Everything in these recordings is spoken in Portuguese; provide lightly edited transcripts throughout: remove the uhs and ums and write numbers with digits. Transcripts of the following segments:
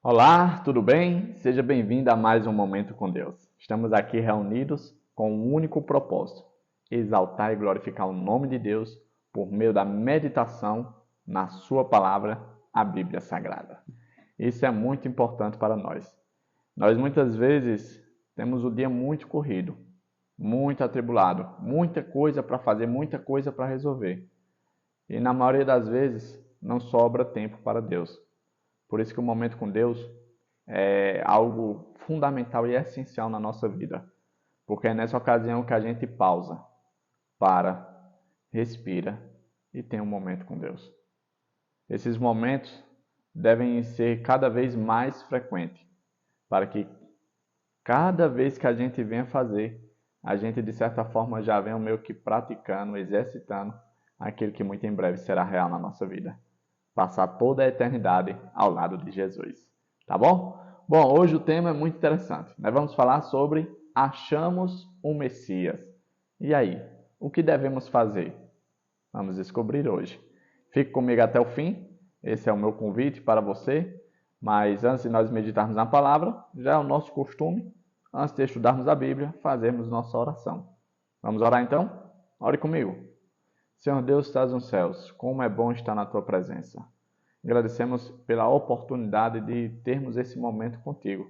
Olá, tudo bem? Seja bem-vindo a mais um Momento com Deus. Estamos aqui reunidos com um único propósito: exaltar e glorificar o nome de Deus por meio da meditação na Sua palavra, a Bíblia Sagrada. Isso é muito importante para nós. Nós muitas vezes temos o dia muito corrido, muito atribulado, muita coisa para fazer, muita coisa para resolver. E na maioria das vezes não sobra tempo para Deus. Por isso que o momento com Deus é algo fundamental e essencial na nossa vida. Porque é nessa ocasião que a gente pausa, para, respira e tem um momento com Deus. Esses momentos devem ser cada vez mais frequentes, para que cada vez que a gente venha fazer, a gente de certa forma já venha meio que praticando, exercitando aquilo que muito em breve será real na nossa vida. Passar toda a eternidade ao lado de Jesus. Tá bom? Bom, hoje o tema é muito interessante. Nós vamos falar sobre achamos o Messias. E aí, o que devemos fazer? Vamos descobrir hoje. Fique comigo até o fim. Esse é o meu convite para você. Mas antes de nós meditarmos na palavra, já é o nosso costume, antes de estudarmos a Bíblia, fazermos nossa oração. Vamos orar então? Ore comigo. Senhor Deus, que estás nos céus, como é bom estar na tua presença. Agradecemos pela oportunidade de termos esse momento contigo,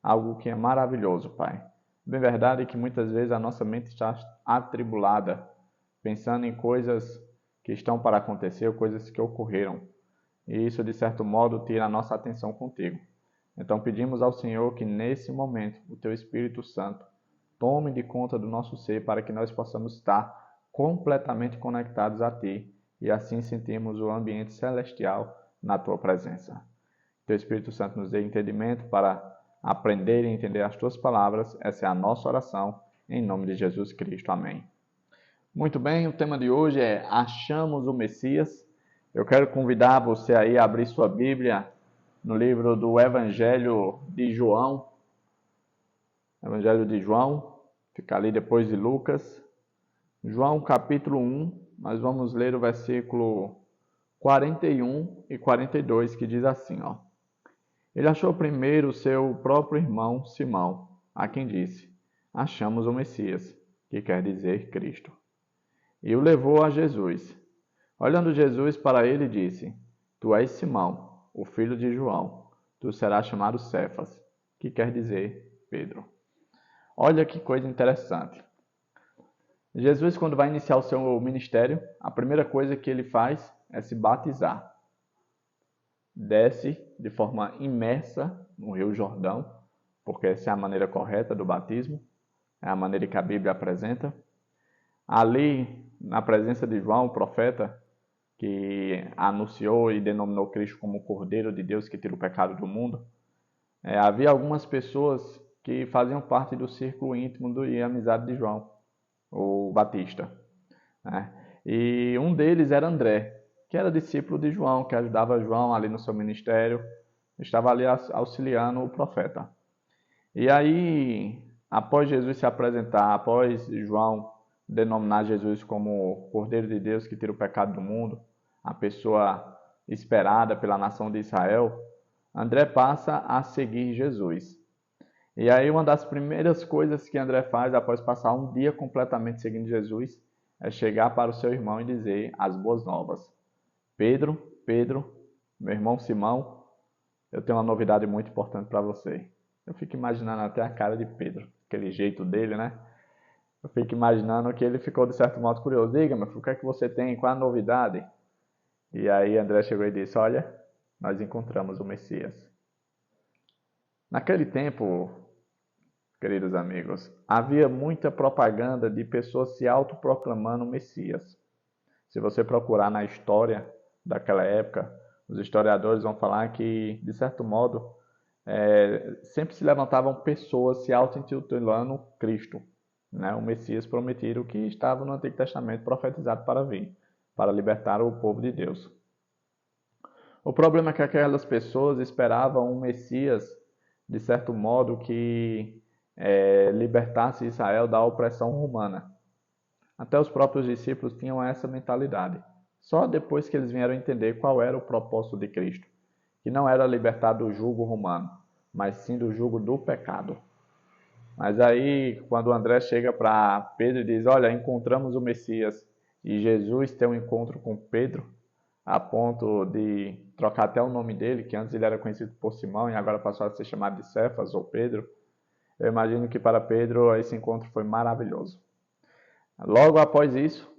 algo que é maravilhoso, Pai. Bem verdade que muitas vezes a nossa mente está atribulada, pensando em coisas que estão para acontecer, coisas que ocorreram. E isso, de certo modo, tira a nossa atenção contigo. Então pedimos ao Senhor que nesse momento o teu Espírito Santo tome de conta do nosso ser para que nós possamos estar completamente conectados a Ti e assim sentirmos o ambiente celestial na Tua presença. Teu Espírito Santo nos dê entendimento para aprender e entender as Tuas palavras. Essa é a nossa oração, em nome de Jesus Cristo. Amém. Muito bem, o tema de hoje é Achamos o Messias. Eu quero convidar você aí a abrir sua Bíblia no livro do Evangelho de João. Evangelho de João, fica ali depois de Lucas. João capítulo 1, nós vamos ler o versículo 41 e 42, que diz assim, ó. Ele achou primeiro o seu próprio irmão Simão, a quem disse, achamos o Messias, que quer dizer Cristo. E o levou a Jesus. Olhando Jesus para ele, disse, tu és Simão, o filho de João, tu serás chamado Cefas, que quer dizer Pedro. Olha que coisa interessante. Jesus, quando vai iniciar o seu ministério, a primeira coisa que ele faz é se batizar. Desce de forma imersa no Rio Jordão, porque essa é a maneira correta do batismo, é a maneira que a Bíblia apresenta. Ali, na presença de João, o profeta, que anunciou e denominou Cristo como o Cordeiro de Deus que tira o pecado do mundo, havia algumas pessoas que faziam parte do círculo íntimo e amizade de João, o Batista. E um deles era André, que era discípulo de João, que ajudava João ali no seu ministério, estava ali auxiliando o profeta. E aí, após Jesus se apresentar, após João denominar Jesus como o Cordeiro de Deus que tira o pecado do mundo, a pessoa esperada pela nação de Israel, André passa a seguir Jesus. E aí uma das primeiras coisas que André faz após passar um dia completamente seguindo Jesus é chegar para o seu irmão e dizer as boas novas. Pedro, meu irmão Simão, eu tenho uma novidade muito importante para você. Eu fico imaginando até a cara de Pedro, aquele jeito dele, né? Eu fico imaginando que ele ficou de certo modo curioso. Diga, meu filho, o que é que você tem? Qual é a novidade? E aí André chegou e disse, olha, nós encontramos o Messias. Naquele tempo, queridos amigos, havia muita propaganda de pessoas se autoproclamando Messias. Se você procurar na história daquela época, os historiadores vão falar que, de certo modo, sempre se levantavam pessoas se auto-intitulando Cristo, né? O Messias prometido que estava no Antigo Testamento profetizado para vir, para libertar o povo de Deus. O problema é que aquelas pessoas esperavam um Messias, de certo modo, que libertasse Israel da opressão romana. Até os próprios discípulos tinham essa mentalidade. Só depois que eles vieram entender qual era o propósito de Cristo. que não era libertado do jugo romano, mas sim do jugo do pecado. Mas aí, quando André chega para Pedro e diz, olha, encontramos o Messias, e Jesus tem um encontro com Pedro, a ponto de trocar até o nome dele, que antes ele era conhecido por Simão e agora passou a ser chamado de Cefas ou Pedro, eu imagino que para Pedro esse encontro foi maravilhoso. Logo após isso,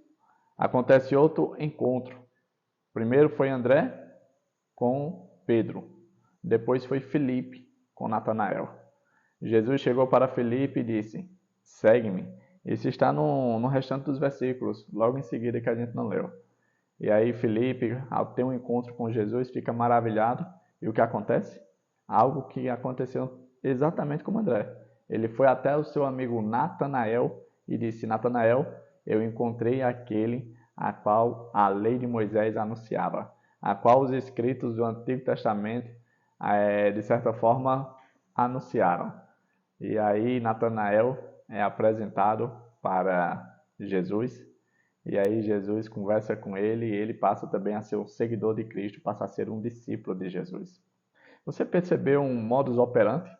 acontece outro encontro. Primeiro foi André com Pedro, depois foi Filipe com Natanael. Jesus chegou para Filipe e disse, segue-me. Isso está no restante dos versículos, logo em seguida que a gente não leu. E aí Filipe, ao ter um encontro com Jesus, fica maravilhado. E o que acontece? Algo que aconteceu exatamente como André. Ele foi até o seu amigo Natanael e disse, Natanael, eu encontrei aquele a qual a lei de Moisés anunciava, a qual os escritos do Antigo Testamento, de certa forma, anunciaram. E aí Natanael é apresentado para Jesus. E aí Jesus conversa com ele e ele passa também a ser um seguidor de Cristo, passa a ser um discípulo de Jesus. Você percebeu um modus operandi?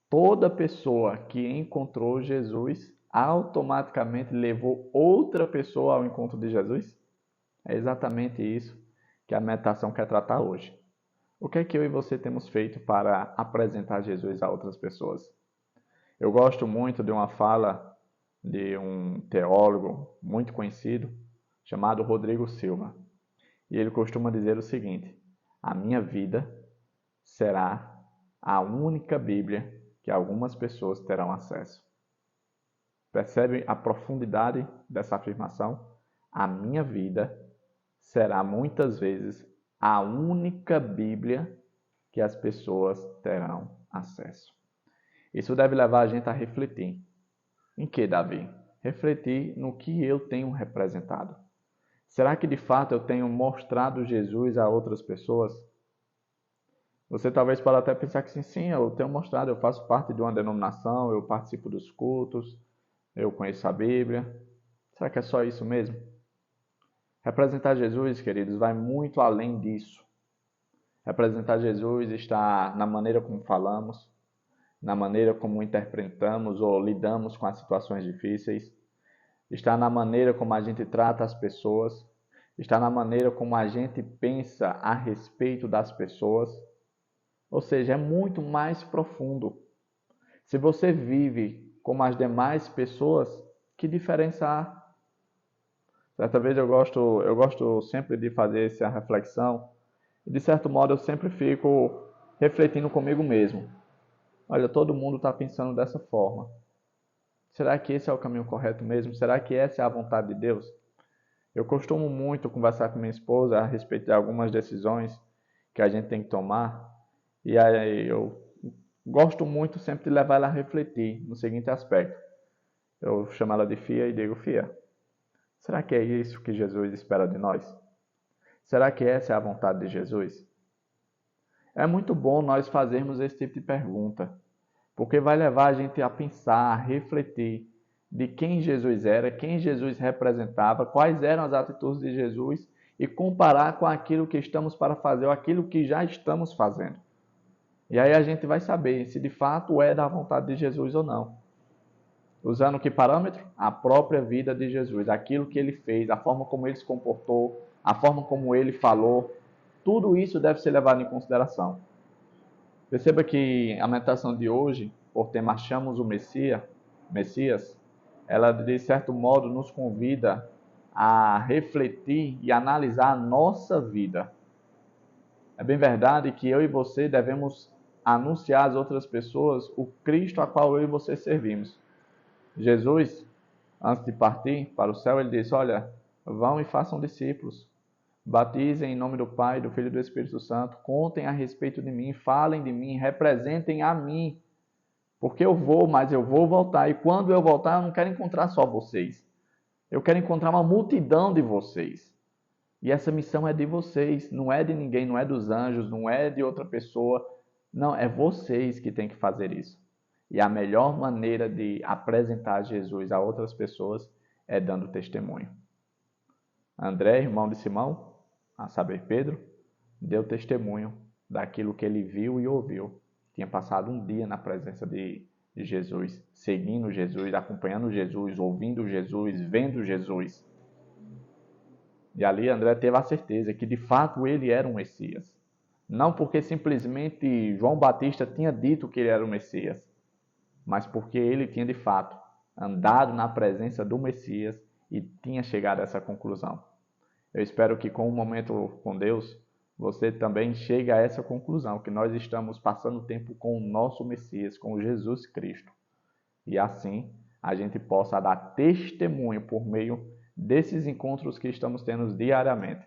Toda pessoa que encontrou Jesus automaticamente levou outra pessoa ao encontro de Jesus? É exatamente isso que a meditação quer tratar hoje. O que é que eu e você temos feito para apresentar Jesus a outras pessoas? Eu gosto muito de uma fala de um teólogo muito conhecido, chamado Rodrigo Silva. E ele costuma dizer o seguinte, a minha vida será a única Bíblia que algumas pessoas terão acesso. Percebe a profundidade dessa afirmação? A minha vida será muitas vezes a única Bíblia que as pessoas terão acesso. Isso deve levar a gente a refletir. Em que, Davi? Refletir no que eu tenho representado. Será que de fato eu tenho mostrado Jesus a outras pessoas? Você talvez possa até pensar que sim, eu tenho mostrado, eu faço parte de uma denominação, eu participo dos cultos, eu conheço a Bíblia. Será que é só isso mesmo? Representar Jesus, queridos, vai muito além disso. Representar Jesus está na maneira como falamos, na maneira como interpretamos ou lidamos com as situações difíceis, está na maneira como a gente trata as pessoas, está na maneira como a gente pensa a respeito das pessoas. Ou seja, é muito mais profundo. Se você vive como as demais pessoas, que diferença há? Certa vez eu gosto sempre de fazer essa reflexão, e de certo modo eu sempre fico refletindo comigo mesmo. Olha, todo mundo está pensando dessa forma. Será que esse é o caminho correto mesmo? Será que essa é a vontade de Deus? Eu costumo muito conversar com minha esposa a respeito de algumas decisões que a gente tem que tomar. E aí eu gosto muito sempre de levar ela a refletir no seguinte aspecto. Eu chamo ela de Fia e digo, Fia, será que é isso que Jesus espera de nós? Será que essa é a vontade de Jesus? É muito bom nós fazermos esse tipo de pergunta, porque vai levar a gente a pensar, a refletir de quem Jesus era, quem Jesus representava, quais eram as atitudes de Jesus e comparar com aquilo que estamos para fazer ou aquilo que já estamos fazendo. E aí a gente vai saber se de fato é da vontade de Jesus ou não. Usando que parâmetro? A própria vida de Jesus, aquilo que ele fez, a forma como ele se comportou, a forma como ele falou, tudo isso deve ser levado em consideração. Perceba que a meditação de hoje, por tema Achamos o Messias, ela de certo modo nos convida a refletir e analisar a nossa vida. É bem verdade que eu e você devemos anunciar às outras pessoas o Cristo a qual eu e você servimos. Jesus, antes de partir para o céu, ele disse, olha, vão e façam discípulos. Batizem em nome do Pai, do Filho e do Espírito Santo. Contem a respeito de mim, falem de mim, representem a mim. Porque eu vou, mas eu vou voltar. E quando eu voltar, eu não quero encontrar só vocês. Eu quero encontrar uma multidão de vocês. E essa missão é de vocês, não é de ninguém, não é dos anjos, não é de outra pessoa. Não, é vocês que têm que fazer isso. E a melhor maneira de apresentar Jesus a outras pessoas é dando testemunho. André, irmão de Simão, a saber, Pedro, deu testemunho daquilo que ele viu e ouviu. Tinha passado um dia na presença de Jesus, seguindo Jesus, acompanhando Jesus, ouvindo Jesus, vendo Jesus. E ali André teve a certeza que de fato ele era o Messias. Não porque simplesmente João Batista tinha dito que ele era o Messias, mas porque ele tinha de fato andado na presença do Messias e tinha chegado a essa conclusão. Eu espero que com o momento com Deus, você também chegue a essa conclusão, que nós estamos passando tempo com o nosso Messias, com Jesus Cristo. E assim a gente possa dar testemunho por meio desses encontros que estamos tendo diariamente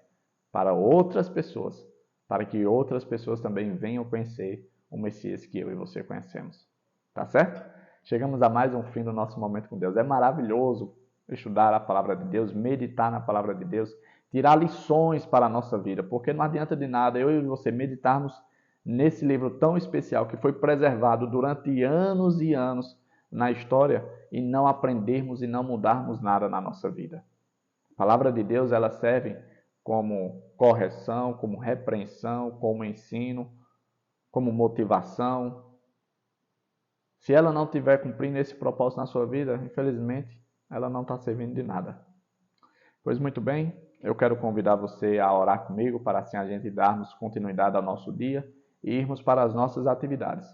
para outras pessoas, para que outras pessoas também venham conhecer o Messias que eu e você conhecemos. Tá certo? Chegamos a mais um fim do nosso momento com Deus. É maravilhoso estudar a palavra de Deus, meditar na palavra de Deus, tirar lições para a nossa vida, porque não adianta de nada eu e você meditarmos nesse livro tão especial que foi preservado durante anos e anos na história e não aprendermos e não mudarmos nada na nossa vida. A palavra de Deus, ela serve como correção, como repreensão, como ensino, como motivação. Se ela não estiver cumprindo esse propósito na sua vida, infelizmente, ela não está servindo de nada. Pois muito bem, eu quero convidar você a orar comigo para assim a gente darmos continuidade ao nosso dia e irmos para as nossas atividades.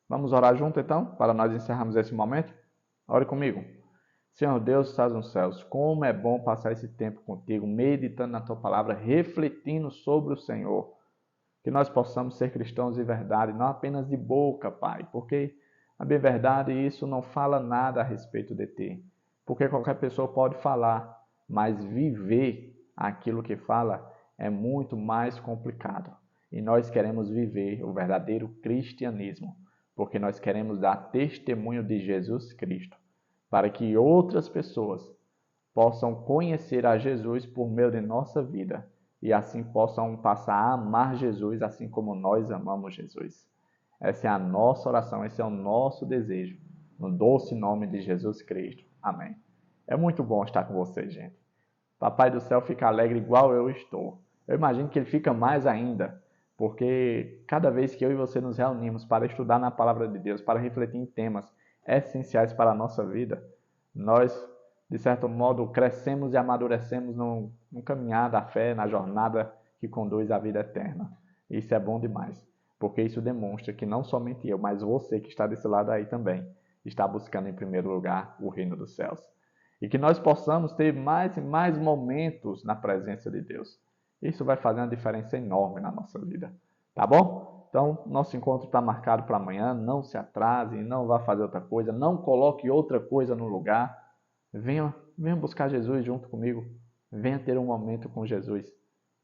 Vamos orar junto então, para nós encerrarmos esse momento? Ore comigo. Senhor Deus, que estás nos céus, como é bom passar esse tempo contigo, meditando na tua palavra, refletindo sobre o Senhor. Que nós possamos ser cristãos de verdade, não apenas de boca, Pai, porque a bem verdade isso não fala nada a respeito de ti. Porque qualquer pessoa pode falar, mas viver aquilo que fala é muito mais complicado. E nós queremos viver o verdadeiro cristianismo, porque nós queremos dar testemunho de Jesus Cristo, para que outras pessoas possam conhecer a Jesus por meio de nossa vida e assim possam passar a amar Jesus assim como nós amamos Jesus. Essa é a nossa oração, esse é o nosso desejo, no doce nome de Jesus Cristo. Amém. É muito bom estar com vocês, gente. Papai do céu fica alegre igual eu estou. Eu imagino que ele fica mais ainda, porque cada vez que eu e você nos reunimos para estudar na palavra de Deus, para refletir em temas essenciais para a nossa vida, nós, de certo modo, crescemos e amadurecemos no caminhar da fé, na jornada que conduz à vida eterna. Isso é bom demais, porque isso demonstra que não somente eu, mas você que está desse lado aí também, está buscando em primeiro lugar o reino dos céus. E que nós possamos ter mais e mais momentos na presença de Deus. Isso vai fazer uma diferença enorme na nossa vida. Tá bom? Então, nosso encontro está marcado para amanhã. Não se atrase, não vá fazer outra coisa, não coloque outra coisa no lugar. Venha buscar Jesus junto comigo. Venha ter um momento com Jesus.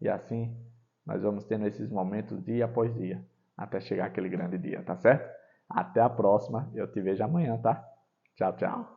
E assim, nós vamos tendo esses momentos dia após dia, até chegar aquele grande dia, tá certo? Até a próxima. Eu te vejo amanhã, tá? Tchau, tchau.